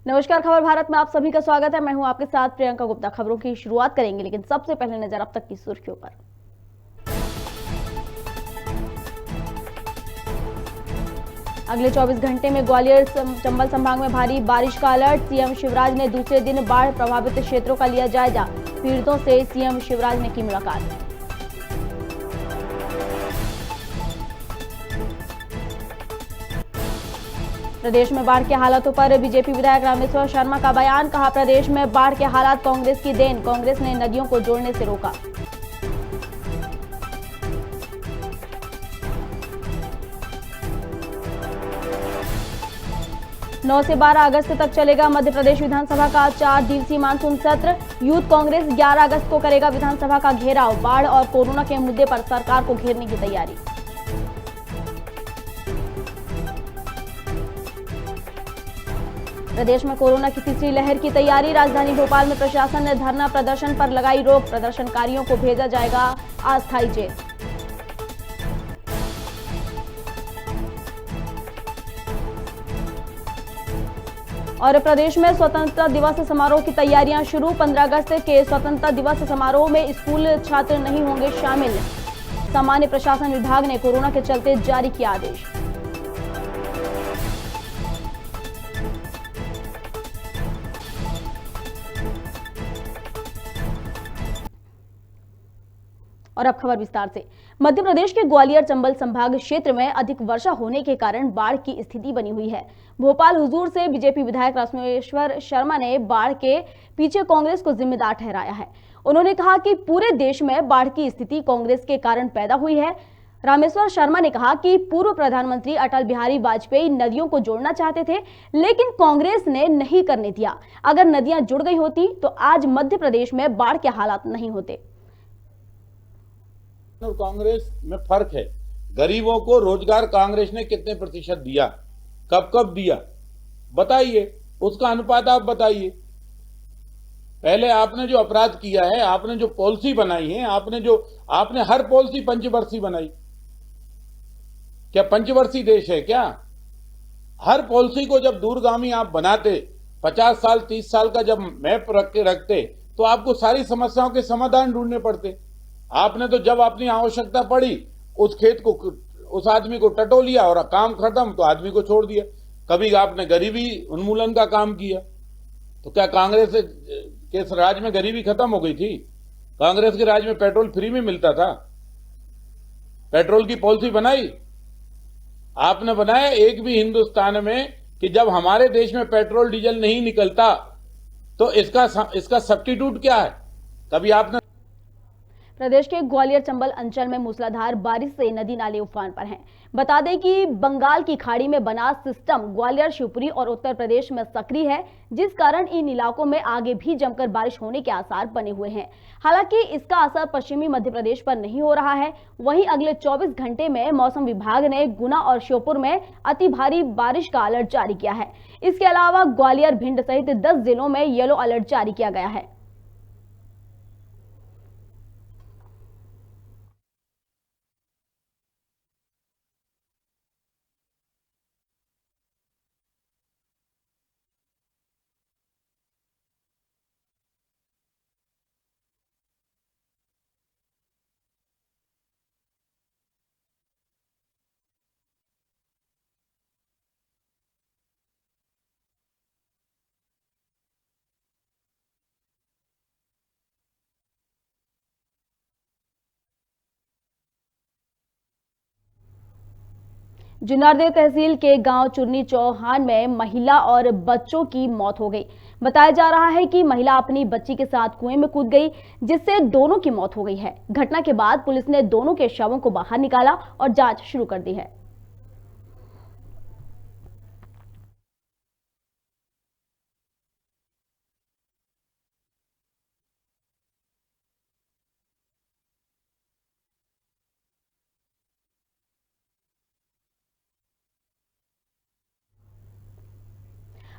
नमस्कार, खबर भारत में आप सभी का स्वागत है। मैं हूं आपके साथ प्रियंका गुप्ता। खबरों की शुरुआत करेंगे, लेकिन सबसे पहले नजर अब तक की सुर्खियों पर। अगले 24 घंटे में ग्वालियर चंबल संभाग में भारी बारिश का अलर्ट। सीएम शिवराज ने दूसरे दिन बाढ़ प्रभावित क्षेत्रों का लिया जायजा। पीड़ितों से सीएम शिवराज ने की मुलाकात। प्रदेश में बाढ़ के हालातों पर बीजेपी विधायक रामेश्वर शर्मा का बयान। कहा, प्रदेश में बाढ़ के हालात कांग्रेस की देन, कांग्रेस ने नदियों को जोड़ने से रोका। नौ से 12 अगस्त तक चलेगा मध्य प्रदेश विधानसभा का 4 दिवसीय मानसून सत्र। यूथ कांग्रेस 11 अगस्त को करेगा विधानसभा का घेराव। बाढ़ और कोरोना के मुद्दे पर सरकार को घेरने की तैयारी। प्रदेश में कोरोना की तीसरी लहर की तैयारी। राजधानी भोपाल में प्रशासन ने धरना प्रदर्शन पर लगाई रोक। प्रदर्शनकारियों को भेजा जाएगा अस्थायी जेल। और प्रदेश में स्वतंत्रता दिवस समारोह की तैयारियां शुरू। 15 अगस्त के स्वतंत्रता दिवस समारोह में स्कूल छात्र नहीं होंगे शामिल। सामान्य प्रशासन विभाग ने कोरोना के चलते जारी किया आदेश। और अब खबर विस्तार से। मध्य प्रदेश के ग्वालियर चंबल संभाग क्षेत्र में अधिक वर्षा होने के कारण बाढ़ की स्थिति बनी हुई है। भोपाल हुजूर से बीजेपी विधायक रामेश्वर शर्मा ने बाढ़ के पीछे कांग्रेस को जिम्मेदार ठहराया है। उन्होंने कहा कि पूरे देश में बाढ़ की स्थिति कांग्रेस के कारण पैदा हुई है। रामेश्वर शर्मा ने कहा कि पूर्व प्रधानमंत्री अटल बिहारी वाजपेयी नदियों को जोड़ना चाहते थे, लेकिन कांग्रेस ने नहीं करने दिया। अगर नदियां जुड़ गई होती तो आज मध्य प्रदेश में बाढ़ के हालात नहीं होते। और कांग्रेस में फर्क है। गरीबों को रोजगार कांग्रेस ने कितने प्रतिशत दिया, कब कब दिया, बताइए, उसका अनुपात आप बताइए। पहले आपने जो अपराध किया है, आपने जो पॉलिसी बनाई है, आपने हर पॉलिसी पंचवर्षीय बनाई। क्या पंचवर्षीय देश है क्या? हर पॉलिसी को जब दूरगामी आप बनाते, 50 साल 30 साल का जब मैप रख के रखते, तो आपको सारी समस्याओं के समाधान ढूंढने पड़ते। आपने तो जब अपनी आवश्यकता पड़ी उस खेत को, उस आदमी को टटो लिया और काम खत्म, तो आदमी को छोड़ दिया। कभी आपने गरीबी उन्मूलन का काम किया, तो क्या कांग्रेस के राज में गरीबी खत्म हो गई थी? कांग्रेस के राज में पेट्रोल फ्री में मिलता था। पेट्रोल की पॉलिसी बनाई आपने, बनाया एक भी हिंदुस्तान में कि जब हमारे देश में पेट्रोल डीजल नहीं निकलता तो इसका सब्स्टिट्यूट क्या है? कभी आपने? प्रदेश के ग्वालियर चंबल अंचल में मूसलाधार बारिश से नदी नाले उफान पर हैं। बता दें कि बंगाल की खाड़ी में बना सिस्टम ग्वालियर, शिवपुरी और उत्तर प्रदेश में सक्रिय है, जिस कारण इन इलाकों में आगे भी जमकर बारिश होने के आसार बने हुए हैं। हालांकि इसका असर पश्चिमी मध्य प्रदेश पर नहीं हो रहा है। वहीं अगले 24 घंटे में मौसम विभाग ने गुना और श्योपुर में अति भारी बारिश का अलर्ट जारी किया है। इसके अलावा ग्वालियर, भिंड सहित 10 जिलों में येलो अलर्ट जारी किया गया है। जुन्नारदेव तहसील के गांव चुन्नी चौहान में महिला और बच्चों की मौत हो गई। बताया जा रहा है कि महिला अपनी बच्ची के साथ कुएं में कूद गई, जिससे दोनों की मौत हो गई है। घटना के बाद पुलिस ने दोनों के शवों को बाहर निकाला और जांच शुरू कर दी है।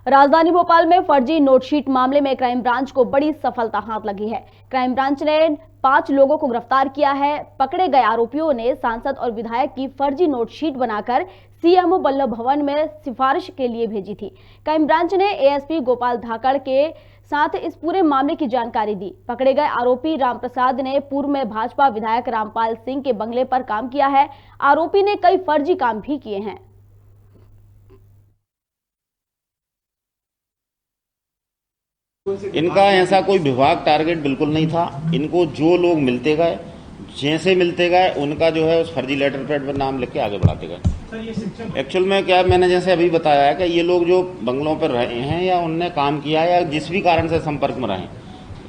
राजधानी भोपाल में फर्जी नोटशीट मामले में क्राइम ब्रांच को बड़ी सफलता हाथ लगी है। क्राइम ब्रांच ने 5 लोगों को गिरफ्तार किया है। पकड़े गए आरोपियों ने सांसद और विधायक की फर्जी नोटशीट बनाकर सीएमओ बल्लभ भवन में सिफारिश के लिए भेजी थी। क्राइम ब्रांच ने एएसपी गोपाल धाकड़ के साथ इस पूरे मामले की जानकारी दी। पकड़े गए आरोपी रामप्रसाद ने पूर्व में भाजपा विधायक रामपाल सिंह के बंगले पर काम किया है। आरोपी ने कई फर्जी काम भी किए हैं। इनका ऐसा कोई विभाग टारगेट बिल्कुल नहीं था। इनको जो लोग मिलते गए, जैसे मिलते गए, उनका जो है उस फर्जी लेटर पैड पर नाम लिख के आगे बढ़ाते गए। एक्चुअल में क्या, मैंने जैसे अभी बताया है कि ये लोग जो बंगलों पर रहे हैं या उनने काम किया या जिस भी कारण से संपर्क में रहे,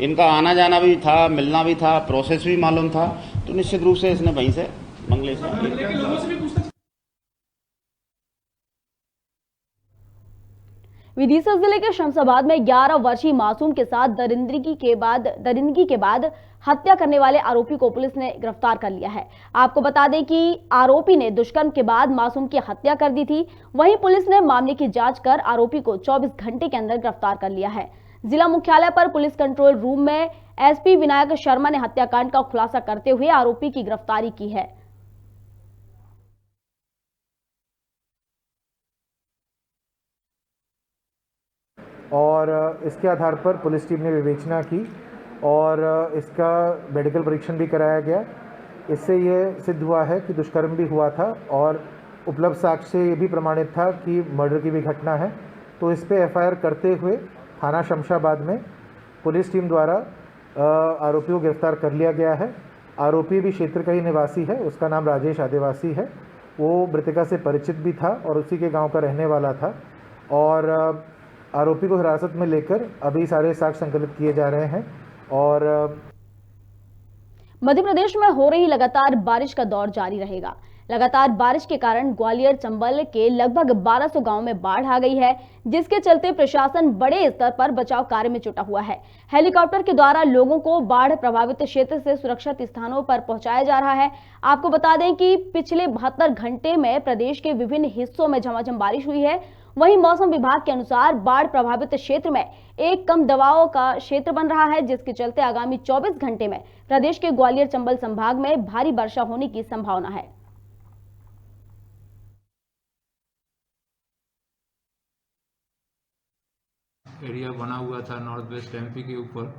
इनका आना जाना भी था, मिलना भी था, प्रोसेस भी मालूम था, तो निश्चित रूप से इसने वहीं से बंगले से। विदिशा जिले के शमशाबाद में 11 वर्षीय मासूम के साथ दरिंदगी के बाद हत्या करने वाले आरोपी को पुलिस ने गिरफ्तार कर लिया है। आपको बता दें कि आरोपी ने दुष्कर्म के बाद मासूम की हत्या कर दी थी। वहीं पुलिस ने मामले की जांच कर आरोपी को 24 घंटे के अंदर गिरफ्तार कर लिया है। जिला मुख्यालय पर पुलिस कंट्रोल रूम में एसपी विनायक शर्मा ने हत्याकांड का खुलासा करते हुए आरोपी की गिरफ्तारी की है। और इसके आधार पर पुलिस टीम ने विवेचना की और इसका मेडिकल परीक्षण भी कराया गया। इससे ये सिद्ध हुआ है कि दुष्कर्म भी हुआ था और उपलब्ध साक्ष्य से ये भी प्रमाणित था कि मर्डर की भी घटना है। तो इस पे एफआईआर करते हुए थाना शमशाबाद में पुलिस टीम द्वारा आरोपी को गिरफ्तार कर लिया गया है। आरोपी भी क्षेत्र का ही निवासी है, उसका नाम राजेश आदिवासी है। वो मृतका से परिचित भी था और उसी के गाँव का रहने वाला था। और आरोपी को हिरासत में लेकर अभी सारे साक्ष्य संकलित किए जा रहे हैं। और मध्य प्रदेश में हो रही लगातार बारिश का दौर जारी रहेगा। लगातार बारिश के कारण ग्वालियर चंबल के लगभग 1200 गांवों में बाढ़ आ गई है, जिसके चलते प्रशासन बड़े स्तर पर बचाव कार्य में जुटा हुआ है। हेलीकॉप्टर के द्वारा लोगों को बाढ़ प्रभावित क्षेत्र से सुरक्षित स्थानों पर पहुंचाया जा रहा है। आपको बता दें कि पिछले 72 घंटे में प्रदेश के विभिन्न हिस्सों में झमाझम बारिश हुई है। वहीं मौसम विभाग के अनुसार बाढ़ प्रभावित क्षेत्र में एक कम दबाव का क्षेत्र बन रहा है, जिसके चलते आगामी 24 घंटे में प्रदेश के ग्वालियर चंबल संभाग में भारी वर्षा होने की संभावना है। एरिया बना हुआ था नॉर्थ वेस्ट एमपी के ऊपर,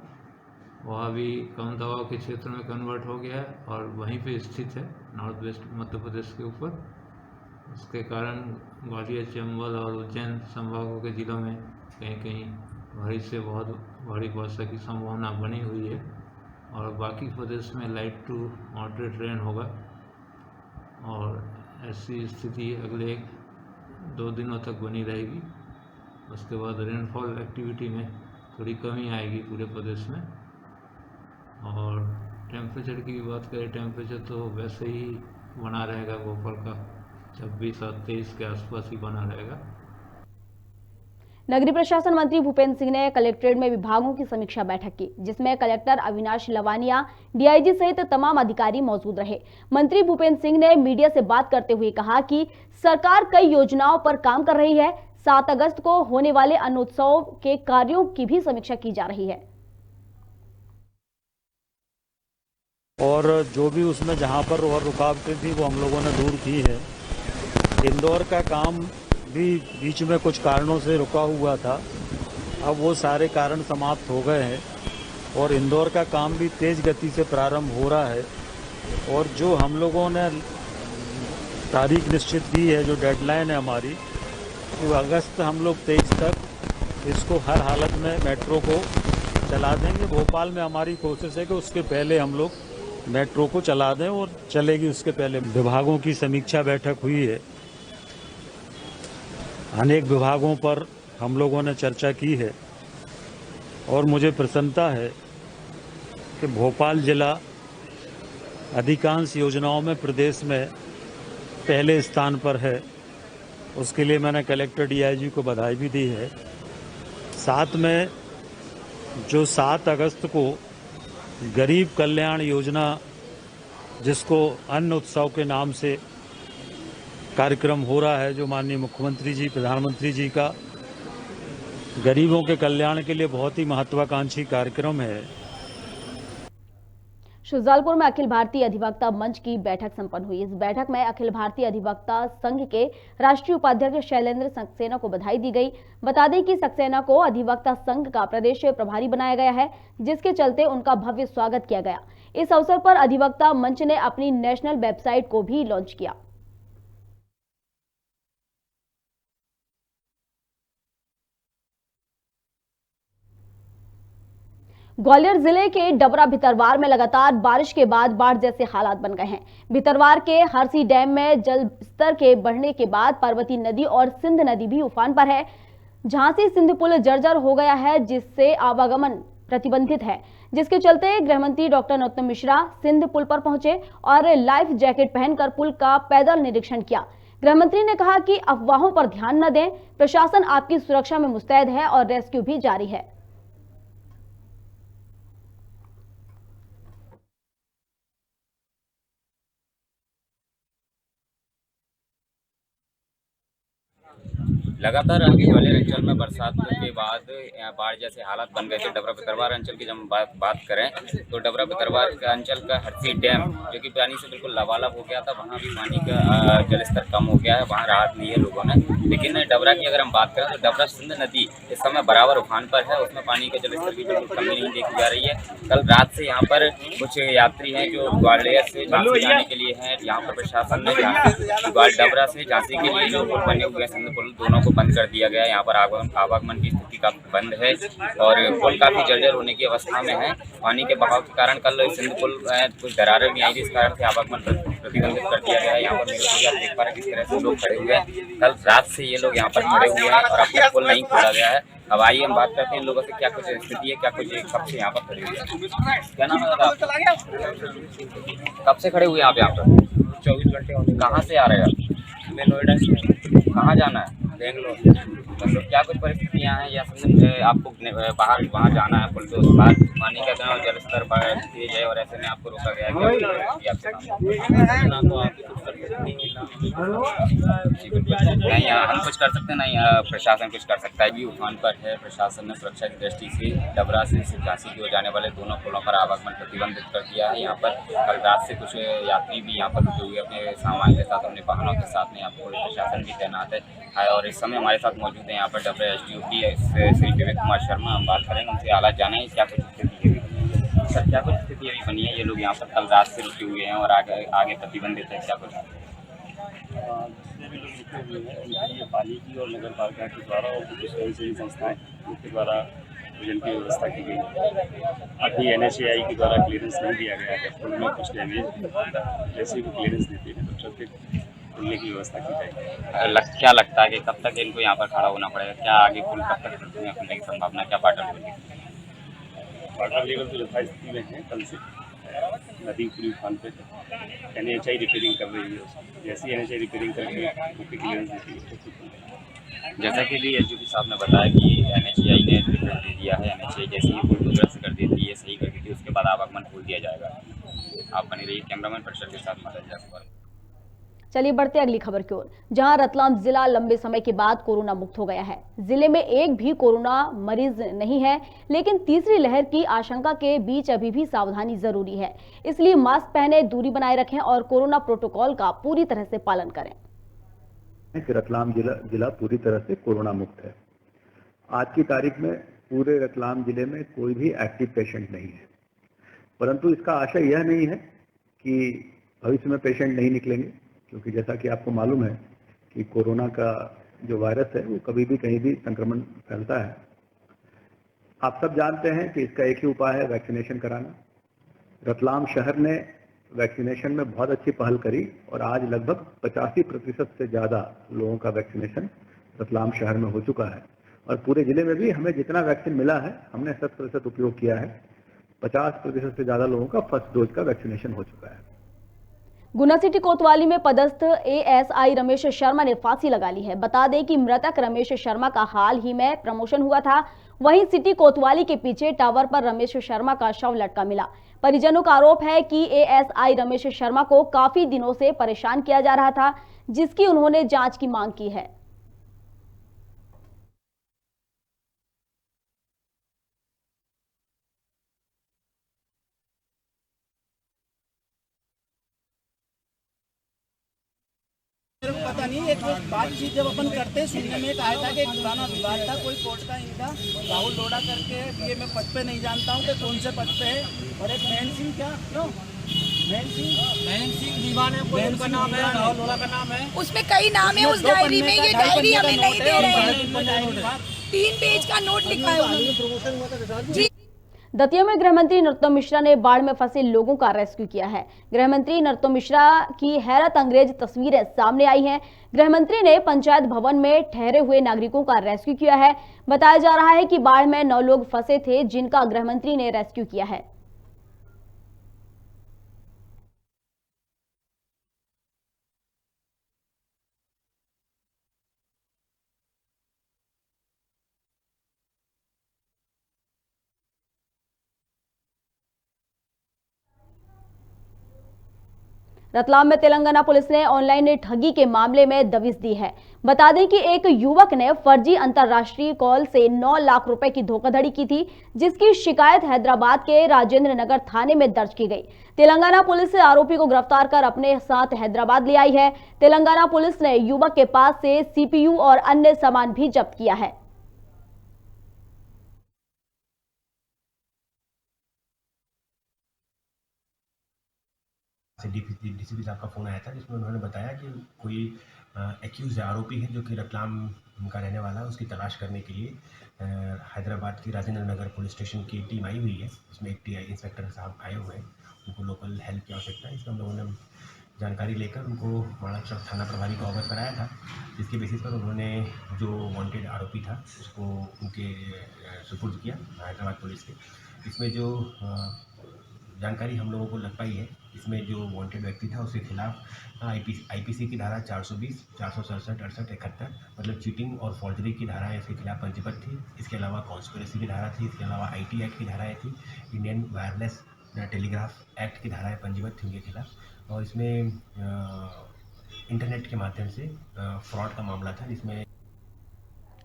वह भी कम दबाव के क्षेत्र में कन्वर्ट हो गया है और वहीं पे स्थित है नॉर्थ वेस्ट मध्य प्रदेश के ऊपर। उसके कारण ग्वालियर चंबल और उज्जैन संभागों के जिलों में कहीं कहीं भारी से बहुत भारी वर्षा की संभावना बनी हुई है और बाकी प्रदेश में लाइट टू मॉडरेट रेन होगा। और ऐसी स्थिति अगले 1-2 दिनों तक बनी रहेगी। उसके बाद रेनफॉल एक्टिविटी में थोड़ी कमी आएगी पूरे प्रदेश में। और टेम्परेचर की बात करें, टेम्परेचर तो वैसे ही बना रहेगा, भोपाल का 26 और 23 के आसपास ही बना रहेगा। नगरीय प्रशासन मंत्री भूपेंद्र सिंह ने कलेक्ट्रेट में विभागों की समीक्षा बैठक की, जिसमें कलेक्टर अविनाश लवानिया, डीआईजी सहित तमाम अधिकारी मौजूद रहे। मंत्री भूपेंद्र सिंह ने मीडिया से बात करते हुए कहा कि सरकार कई योजनाओं पर काम कर रही है। 7 अगस्त को होने वाले अन्नोत्सव के कार्यों की भी समीक्षा की जा रही है। और जो भी उसमें जहां पर और रुकावटें थी वो हम लोगों ने दूर की है। इंदौर का काम भी बीच में कुछ कारणों से रुका हुआ था, अब वो सारे कारण समाप्त हो गए हैं और इंदौर का काम भी तेज गति से प्रारंभ हो रहा है। और जो हम लोगों ने तारीख निश्चित की है, जो डेडलाइन है हमारी, तो अगस्त हम लोग 23 तक इसको हर हालत में मेट्रो को चला देंगे। भोपाल में हमारी कोशिश है कि उसके पहले हम लोग मेट्रो को चला दें और चलेगी उसके पहले। विभागों की समीक्षा बैठक हुई है, अनेक विभागों पर हम लोगों ने चर्चा की है और मुझे प्रसन्नता है कि भोपाल जिला अधिकांश योजनाओं में प्रदेश में पहले स्थान पर है। उसके लिए मैंने कलेक्टर डीआईजी को बधाई भी दी है। साथ में जो 7 अगस्त को गरीब कल्याण योजना, जिसको अन्न उत्सव के नाम से कार्यक्रम हो रहा है, जो माननीय मुख्यमंत्री जी, प्रधानमंत्री जी का गरीबों के कल्याण के लिए बहुत ही महत्वाकांक्षी कार्यक्रम है। शुजालपुर में अखिल भारतीय अधिवक्ता मंच की बैठक संपन्न हुई। इस बैठक में अखिल भारतीय अधिवक्ता संघ के राष्ट्रीय उपाध्यक्ष शैलेंद्र सक्सेना को बधाई दी गई। बता दें कि सक्सेना को अधिवक्ता संघ का प्रदेश प्रभारी बनाया गया है, जिसके चलते उनका भव्य स्वागत किया गया। इस अवसर पर अधिवक्ता मंच ने अपनी नेशनल वेबसाइट को भी लॉन्च किया। ग्वालियर जिले के डबरा भितरवार में लगातार बारिश के बाद बाढ़ जैसे हालात बन गए हैं। भितरवार के हरसी डैम में जल स्तर के बढ़ने के बाद पार्वती नदी और सिंध नदी भी उफान पर है। झांसी सिंध पुल जर्जर हो गया है, जिससे आवागमन प्रतिबंधित है, जिसके चलते गृहमंत्री डॉक्टर नरोत्तम मिश्रा सिंध पुल पर पहुंचे और लाइफ जैकेट पहनकर पुल का पैदल निरीक्षण किया। गृहमंत्री ने कहा कि अफवाहों पर ध्यान न दें, प्रशासन आपकी सुरक्षा में मुस्तैद है और रेस्क्यू भी जारी है। लगातार आगे ग्वालियर अंचल में बरसात के बाद बाढ़ जैसे हालात बन गए थे। डबरा भितरवार अंचल की जब बात करें तो डबरा भितरवार अंचल का हरसी डैम जो कि पानी से बिल्कुल लबालब हो गया था, वहाँ भी पानी का जलस्तर कम हो गया है, वहाँ राहत ली है लोगों ने। लेकिन डबरा की अगर हम बात करें तो डबरा सिंध नदी इस समय बराबर उफान पर है, उसमें पानी का जलस्तर की बिल्कुल कमी नहीं देखी जा रही है। कल रात से यहाँ पर कुछ यात्री हैं जो ग्वालियर से झांसी जाने के लिए हैं। यहाँ पर प्रशासन ने डबरा से झांसी के लिए जो पुल बने हुए हैं सिंध पुल, दोनों को बंद कर दिया गया है। यहाँ पर आवागमन की स्थिति काफी बंद है और पुल काफी जर्जर होने की अवस्था में है। पानी के बहाव के कारण कल सिंध पुल कुछ दरारें भी आई थी, इस कारण से आवागमन प्रतिबंधित कर दिया गया है। यहाँ पर आप देख पा रहे हैं किस तरह से लोग खड़े हुए हैं। कल रात से ये लोग यहाँ पर खड़े हुए हैं और अब तक पुल नहीं खोला गया है। अब आइए हम बात करते हैं इन लोगों से, क्या कुछ स्थिति है, क्या कुछ कब से यहाँ पर खड़े हुए हैं। क्या नाम है दादा? कब से खड़े हुए हैं आप यहाँ पर? 24 घंटे। कहाँ से आ रहे हैं आप? मैं नोएडा से। कहाँ जाना है? बेंगलोर। मतलब क्या कुछ परिस्थितियाँ हैं या आपको बाहर वहाँ जाना है पुल पे, उस बार पानी का जलस्तर तेज है और ऐसे में आपको रोका गया है? नहीं, हम कुछ कर सकते नहीं, प्रशासन कुछ कर सकता है। भी उफान पर है, प्रशासन ने सुरक्षा की दृष्टि से डबरा से झांसी की ओर जाने वाले दोनों पुलों पर आवागमन प्रतिबंधित कर दिया है। यहाँ पर कल रात से कुछ यात्री भी यहाँ पर रुके हुए अपने सामान के साथ, अपने वाहनों के साथ में। यहाँ पर प्रशासन भी तैनात है और इस समय हमारे साथ मौजूद है यहाँ पर डबरा SDO श्री विवेक कुमार शर्मा। हम बात करेंगे उनसे, हालात जाने क्या कुछ स्थिति है। सर, क्या कुछ स्थिति अभी बनी है? ये लोग यहाँ पर कल रात से रुके हुए हैं और आगे प्रतिबंधित है, क्या कुछ? ये पानी की और नगर पालिका के द्वारा और कुछ स्वयंसेवी संस्थाएं उनके द्वारा भोजन की व्यवस्था की गई। अभी NHAI के द्वारा क्लियरेंस नहीं दिया गया है पुल में कुछ डैमेज, जैसे ही क्लियरेंस देते हैं तो ट्रैफिक खुलने की व्यवस्था की जाएगी। क्या लगता है कि कब तक इनको यहाँ पर खड़ा होना पड़ेगा? क्या आगे पुल कब तक खुलने की संभावना, क्या वाटर लेवल? वाटर लेवल तो यथास्थिति में है। कल से नदी पूरी उफान पे है। NHAI रिपेयरिंग कर रही है उसकी, जैसे ही NHAI रिपेयरिंग करके उसकी क्लियरेंस देती है तो जैसा कि भी SDO साहब ने बताया कि NHAI ने रिपोर्ट दे दिया है। NHAI जैसे ही पुल दुरुस्त कर देती है, सही कर देती है, उसके बाद आवागमन खोल दिया जाएगा। आप बने रहिए कैमरामैन परिषद के साथ मदद जाए। चलिए बढ़ते अगली खबर की ओर, जहां रतलाम जिला लंबे समय के बाद कोरोना मुक्त हो गया है। जिले में एक भी कोरोना मरीज नहीं है, लेकिन तीसरी लहर की आशंका के बीच अभी भी सावधानी जरूरी है। इसलिए मास्क पहने, दूरी बनाए रखें और कोरोना प्रोटोकॉल का पूरी तरह से पालन करें। रतलाम जिला पूरी तरह से कोरोना मुक्त है। आज की तारीख में पूरे रतलाम जिले में कोई भी एक्टिव पेशेंट नहीं है, परंतु इसका आशय यह नहीं है कि भविष्य में पेशेंट नहीं निकलेंगे, क्योंकि जैसा कि आपको मालूम है कि कोरोना का जो वायरस है वो कभी भी कहीं भी संक्रमण फैलता है। आप सब जानते हैं कि इसका एक ही उपाय है, वैक्सीनेशन कराना। रतलाम शहर ने वैक्सीनेशन में बहुत अच्छी पहल करी और आज लगभग 85% से ज़्यादा लोगों का वैक्सीनेशन रतलाम शहर में हो चुका है और पूरे जिले में भी हमें जितना वैक्सीन मिला है हमने 100% उपयोग किया है। 50% से ज़्यादा लोगों का फर्स्ट डोज का वैक्सीनेशन हो चुका है। गुना सिटी कोतवाली में पदस्थ ASI रमेश शर्मा ने फांसी लगा ली है। बता दें कि मृतक रमेश शर्मा का हाल ही में प्रमोशन हुआ था। वहीं सिटी कोतवाली के पीछे टावर पर रमेश शर्मा का शव लटका मिला। परिजनों का आरोप है कि ASI रमेश शर्मा को काफी दिनों से परेशान किया जा रहा था, जिसकी उन्होंने जांच की मांग की है। मेरे को पता नहीं, एक बातचीत जब अपन करते सुनने में एक आया था कि एक पुराना विवाद था कोई कोर्ट का इनका, राहुल लोढ़ा करके, ये मैं पद पे नहीं जानता हूँ कि कौन से पद पे है, और एक महेंद्र सिंह क्या क्यों महेंद्र सिंह दीवान है, उनका नाम है, राहुल लोढ़ा का नाम है, उसमें कई नाम है उस डायरी में, ये डायरी हमें नहीं दे रहे हैं। 3 पेज का नोट लिखा है उन्होंने जी। दतिया में गृह मंत्री नरोत्तम मिश्रा ने बाढ़ में फंसे लोगों का रेस्क्यू किया है। गृह मंत्री नरोत्तम मिश्रा की हैरत अंगेज तस्वीरें सामने आई हैं। गृह मंत्री ने पंचायत भवन में ठहरे हुए नागरिकों का रेस्क्यू किया है। बताया जा रहा है कि बाढ़ में 9 लोग फंसे थे जिनका गृह मंत्री ने रेस्क्यू किया है। रतलाम में तेलंगाना पुलिस ने ऑनलाइन ठगी के मामले में दबिश दी है। बता दें कि एक युवक ने फर्जी अंतर्राष्ट्रीय कॉल से 9 लाख रुपए की धोखाधड़ी की थी, जिसकी शिकायत हैदराबाद के राजेंद्र नगर थाने में दर्ज की गई। तेलंगाना पुलिस आरोपी को गिरफ्तार कर अपने साथ हैदराबाद ले आई है। तेलंगाना पुलिस ने युवक के पास से CPU और अन्य सामान भी जब्त किया है। डीसीपी साहब का फ़ोन आया था जिसमें उन्होंने बताया कि कोई एक्यूज आरोपी है जो कि रतलाम का रहने वाला है, उसकी तलाश करने के लिए हैदराबाद की राजेंद्र नगर पुलिस स्टेशन की टीम आई हुई है। इसमें एक इंस्पेक्टर साहब आए हुए हैं, उनको लोकल हेल्प की आवश्यकता है। इसमें हम लोगों ने जानकारी लेकर उनको माणकचौक थाना प्रभारी को अवगत कराया था, जिसके बेसिस पर उन्होंने जो वांटेड आरोपी था उसको उनके सुपुर्द किया हैदराबाद पुलिस के। इसमें जो जानकारी हम लोगों को लग पाई है, इसमें जो वांटेड व्यक्ति था उसके खिलाफ आईपीसी की धारा 420, 467, 68, 71 मतलब चीटिंग और फॉर्जरी की धाराएं इसके खिलाफ पंजीबद्ध थी। इसके अलावा कॉन्स्पिरेसी की धारा थी, इसके अलावा IT एक्ट की धाराएं थी, इंडियन वायरलेस टेलीग्राफ एक्ट की धाराएं पंजीबद्ध थी उनके खिलाफ। और इसमें इंटरनेट के माध्यम से फ्रॉड का मामला था, जिसमें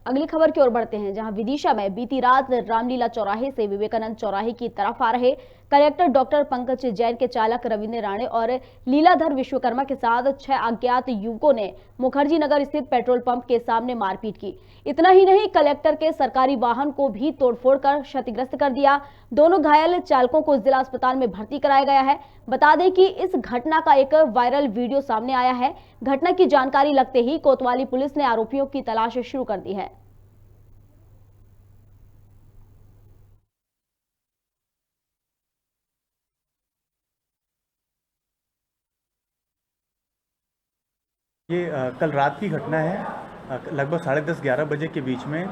अगली खबर की ओर बढ़ते हैं, जहां विदिशा में बीती रात रामलीला चौराहे से विवेकानंद चौराहे की तरफ आ रहे कलेक्टर डॉक्टर पंकज जैन के चालक रविंद्र राणे और लीलाधर विश्वकर्मा के साथ 6 अज्ञात युवकों ने मुखर्जी नगर स्थित पेट्रोल पंप के सामने मारपीट की। इतना ही नहीं, कलेक्टर के सरकारी वाहन को भी तोड़फोड़ कर क्षतिग्रस्त कर दिया। दोनों घायल चालकों को जिला अस्पताल में भर्ती कराया गया है। बता दें कि इस घटना का एक वायरल वीडियो सामने आया है। घटना की जानकारी लगते ही कोतवाली पुलिस ने आरोपियों की तलाश शुरू कर दी है। ये कल रात की घटना है। लगभग 10:30-11 बजे के बीच में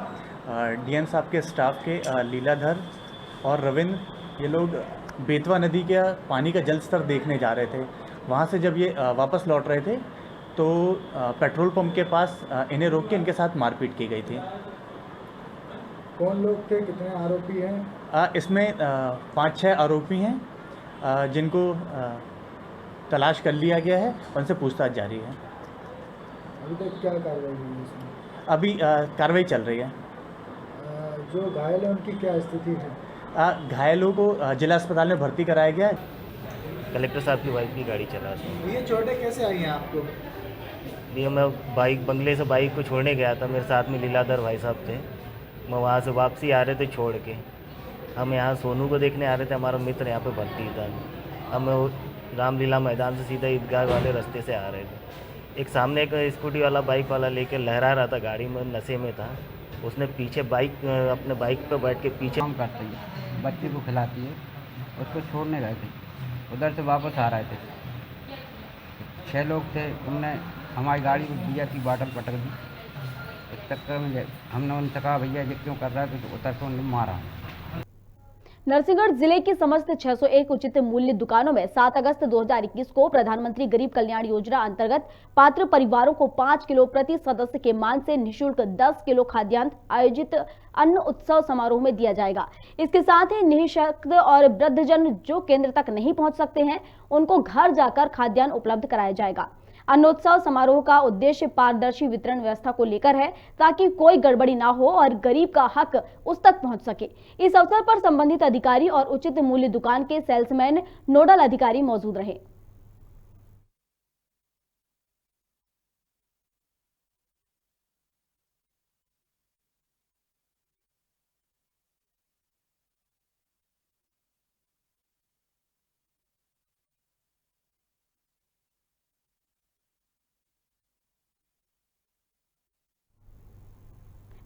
डीएम साहब के स्टाफ के लीलाधर और रविंद्र, ये लोग बेतवा नदी के पानी का जल स्तर देखने जा रहे थे। वहाँ से जब ये वापस लौट रहे थे तो पेट्रोल पंप के पास इन्हें रोक के इनके साथ मारपीट की गई थी। कौन लोग थे, कितने आरोपी हैं? इसमें 5-6 आरोपी हैं जिनको तलाश कर लिया गया है, उनसे पूछताछ जारी है। अभी तक क्या कार्रवाई हुई है इसमें? अभी कार्रवाई चल रही है। जो घायल है उनकी क्या स्थिति है? घायलों को जिला अस्पताल में भर्ती कराया गया है। कलेक्टर साहब की वाइफ की गाड़ी चला रहा। ये चोटें कैसे आई हैं आपको? ये मैं बंगले से बाइक को छोड़ने गया था, मेरे साथ में लीलाधर भाई साहब थे। मैं वहाँ से वापसी आ रहे थे छोड़ के, हम यहाँ सोनू को देखने आ रहे थे, हमारा मित्र यहाँ पे भर्ती था। हम रामलीला मैदान से सीधा ईदगाह वाले रास्ते से आ रहे थे। एक सामने एक स्कूटी वाला बाइक वाला लेके लहरा रहा था, गाड़ी में नशे में था। उसने पीछे अपने बाइक पर बैठ के पीछे काम करती है, बच्चे को खिलाती है, उसको छोड़ने गए थे, उधर से वापस आ रहे थे। 6 लोग थे, उनने हमारी गाड़ी को बियर की बाटल पटक दी। इस चक्कर में हमने उनसे कहा भैया ये क्यों कर रहा है, तो उतर के उन्हें मारा। नरसिंहगढ़ जिले की समस्त 601 उचित मूल्य दुकानों में 7 अगस्त 2021 को प्रधानमंत्री गरीब कल्याण योजना अंतर्गत पात्र परिवारों को 5 किलो प्रति सदस्य के मान से निःशुल्क 10 किलो खाद्यान्न आयोजित अन्न उत्सव समारोह में दिया जाएगा। इसके साथ ही निःशक्त और वृद्धजन जो केंद्र तक नहीं पहुंच सकते हैं, उनको घर जाकर खाद्यान्न उपलब्ध कराया जाएगा। अन्नोत्सव समारोह का उद्देश्य पारदर्शी वितरण व्यवस्था को लेकर है, ताकि कोई गड़बड़ी ना हो और गरीब का हक उस तक पहुंच सके। इस अवसर पर संबंधित अधिकारी और उचित मूल्य दुकान के सेल्समैन, नोडल अधिकारी मौजूद रहे।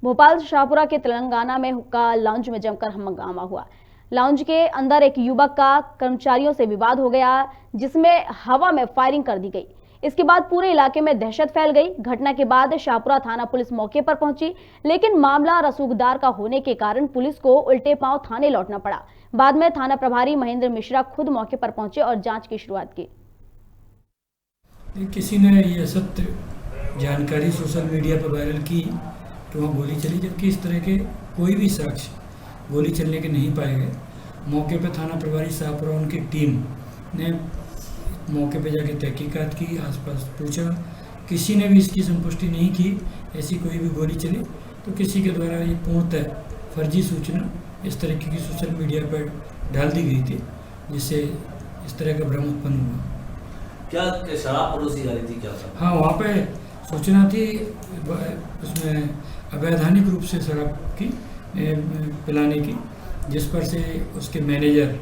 भोपाल शाहपुरा के तेलंगाना में हुक्का लाउंज में जमकर हंगामा हुआ। लाउंज के अंदर एक युवक का कर्मचारियों से विवाद हो गया, जिसमें हवा में फायरिंग कर दी गई। इसके बाद पूरे इलाके में दहशत फैल गई। घटना के बाद शाहपुरा थाना पुलिस मौके पर पहुंची, लेकिन मामला रसूखदार का होने के कारण पुलिस को उल्टे पांव थाने लौटना पड़ा। बाद में थाना प्रभारी महेंद्र मिश्रा खुद मौके पर पहुंचे और जांच की शुरुआत की। किसी ने ये सत्य जानकारी सोशल मीडिया पर वायरल की कि वहाँ गोली चली, जबकि इस तरह के कोई भी साक्ष्य गोली चलने के नहीं पाए गए। मौके पर थाना प्रभारी शाहपुरा उनकी टीम ने मौके पे जाके तहकीकात की, आसपास पूछा, किसी ने भी इसकी संपुष्टि नहीं की ऐसी कोई भी गोली चली। तो किसी के द्वारा ये पूर्णतः फर्जी सूचना इस तरीके की सोशल मीडिया पर डाल दी गई थी, जिससे इस तरह का भ्रम उत्पन्न हुआ। क्या शराब परोसी जा रही थी क्या? हाँ, वहाँ पे सूचना थी, उसमें अवैधानिक रूप से शराब की पिलाने की, जिस पर से उसके मैनेजर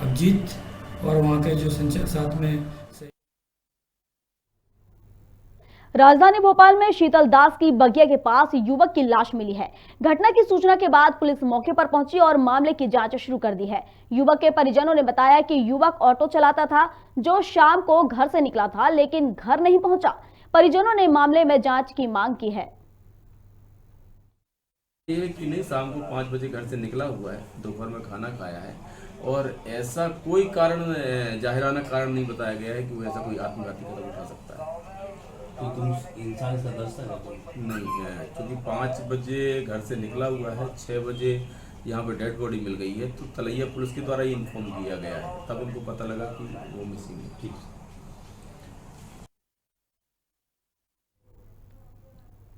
अभिजीत और वहाँ के जो संचालक साथ में। राजधानी भोपाल में शीतल दास की बगिया के पास युवक की लाश मिली है। घटना की सूचना के बाद पुलिस मौके पर पहुंची और मामले की जांच शुरू कर दी है। युवक के परिजनों ने बताया कि युवक ऑटो चलाता था, जो शाम को घर से निकला था, लेकिन घर नहीं पहुंचा। परिजनों ने मामले में जांच की मांग की है। ये कि नहीं, शाम को 5 बजे घर से निकला हुआ है, दोपहर में खाना खाया है और ऐसा कोई कारण, जाहिराना कारण नहीं बताया गया है कि वो ऐसा कोई आत्मघाती कदम उठा सकता है। तो तुम इंसान इसका दर्शक नहीं है, क्योंकि 5 बजे घर से निकला हुआ है, 6 बजे यहाँ पे डेड बॉडी मिल गई है, तो तलैया पुलिस के द्वारा ये इन्फॉर्म किया गया है, तब उनको पता लगा कि वो मिसिंग है। ठीक।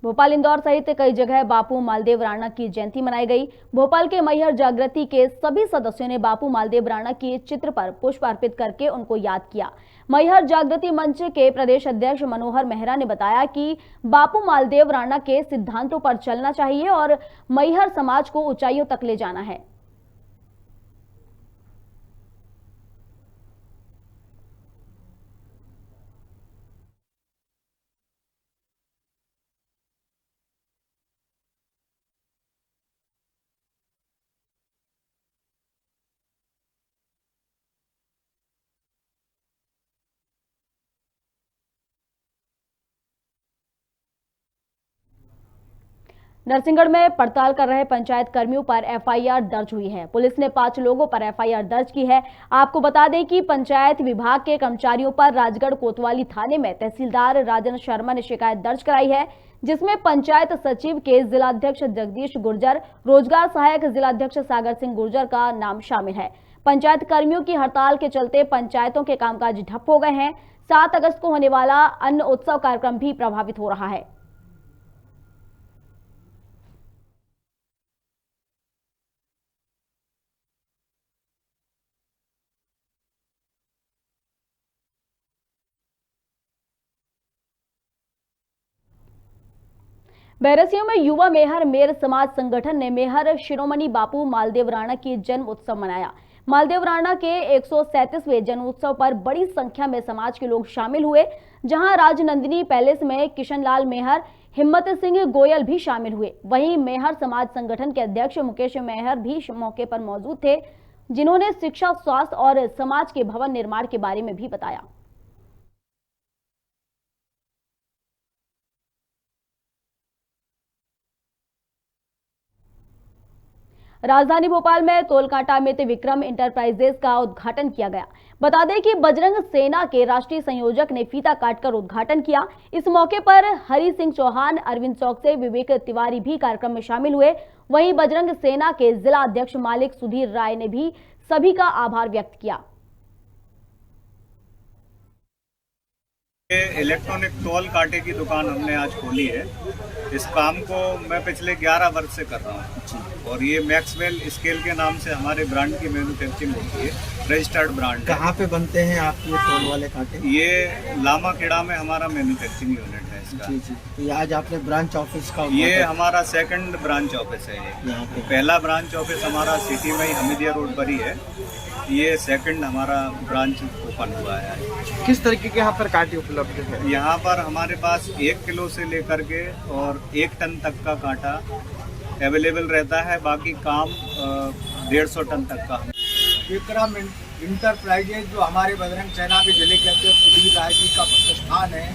भोपाल, इंदौर सहित कई जगह बापू मालदेव राणा की जयंती मनाई गई। भोपाल के मैहर जागृति के सभी सदस्यों ने बापू मालदेव राणा के चित्र पर पुष्प अर्पित करके उनको याद किया। मैहर जागृति मंच के प्रदेश अध्यक्ष मनोहर मेहरा ने बताया कि बापू मालदेव राणा के सिद्धांतों पर चलना चाहिए और मैहर समाज को ऊंचाइयों तक ले जाना है। नरसिंहगढ़ में पड़ताल कर रहे पंचायत कर्मियों पर एफआईआर दर्ज हुई है। पुलिस ने 5 लोगों पर एफआईआर दर्ज की है। आपको बता दें कि पंचायत विभाग के कर्मचारियों पर राजगढ़ कोतवाली थाने में तहसीलदार राजन शर्मा ने शिकायत दर्ज कराई है, जिसमें पंचायत सचिव के जिलाध्यक्ष जगदीश गुर्जर, रोजगार सहायक जिलाध्यक्ष सागर सिंह गुर्जर का नाम शामिल है। पंचायत कर्मियों की हड़ताल के चलते पंचायतों के कामकाज ठप हो गए हैं। 7 अगस्त को होने वाला अन्न उत्सव कार्यक्रम भी प्रभावित हो रहा है। बैरसियों में युवा मेहर मेर समाज संगठन ने मेहर शिरोमणि बापू मालदेव राणा की जन्म उत्सव मनाया। मालदेव राणा के 137वें जन्मोत्सव पर बड़ी संख्या में समाज के लोग शामिल हुए, जहां राजनंदिनी पैलेस में किशनलाल मेहर, हिम्मत सिंह गोयल भी शामिल हुए। वहीं मेहर समाज संगठन के अध्यक्ष मुकेश मेहर भी मौके पर मौजूद थे, जिन्होंने शिक्षा, स्वास्थ्य और समाज के भवन निर्माण के बारे में भी बताया। राजधानी भोपाल में तोलकांटा में विक्रम इंटरप्राइजेज का उद्घाटन किया गया। बता दें कि बजरंग सेना के राष्ट्रीय संयोजक ने फीता काटकर उद्घाटन किया। इस मौके पर हरि सिंह चौहान, अरविंद चौक से विवेक तिवारी भी कार्यक्रम में शामिल हुए। वहीं बजरंग सेना के जिला अध्यक्ष मालिक सुधीर राय ने भी सभी का आभार व्यक्त किया। इलेक्ट्रॉनिक टोल कांटे की दुकान हमने आज खोली है। इस काम को मैं पिछले 11 वर्ष से कर रहा हूँ और ये मैक्सवेल स्केल के नाम से हमारे ब्रांड की मैन्युफैक्चरिंग होती है, रजिस्टर्ड ब्रांड। कहाँ पे बनते हैं आप ये टोल वाले कांटे? ये लामा खेड़ा में हमारा मैन्युफैक्चरिंग यूनिट है इसका। जी जी। तो आज आपने ब्रांच ऑफिस का ये हमारा 2nd ब्रांच ऑफिस है। यहाँ पे पहला ब्रांच ऑफिस हमारा सिटी में हमीदिया रोड पर ही है, ये 2nd हमारा ब्रांच ओपन हुआ है। किस तरीके के यहाँ पर कांटे उपलब्ध है? यहाँ पर हमारे पास 1 किलो से लेकर के और 1 टन तक का कांटा अवेलेबल रहता है। बाकी काम 150 टन तक का। विक्रम इंटरप्राइजेज जो हमारे बजरंग सेना के जिले के अध्यक्ष सुधीर राय जी का प्रतिष्ठान है,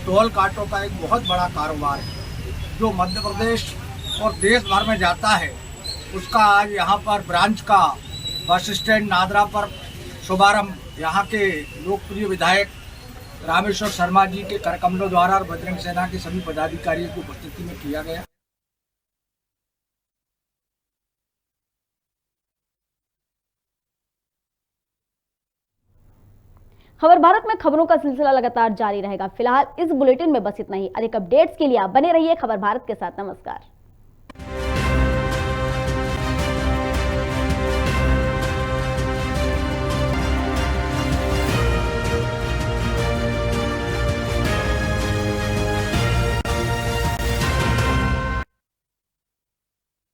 टोल कांटों का एक बहुत बड़ा कारोबार है जो मध्य प्रदेश और देश भर में जाता है। उसका आज यहाँ पर ब्रांच का बस स्टैंड नादरा पर शुभारंभ यहाँ के लोकप्रिय विधायक रामेश्वर शर्मा जी के करकमलों द्वारा और बजरंग सेना के सभी पदाधिकारियों की उपस्थिति में किया गया। खबर भारत में खबरों का सिलसिला लगातार जारी रहेगा। फिलहाल इस बुलेटिन में बस इतना ही। अधिक अपडेट्स के लिए आप बने रहिए खबर भारत के साथ। नमस्कार।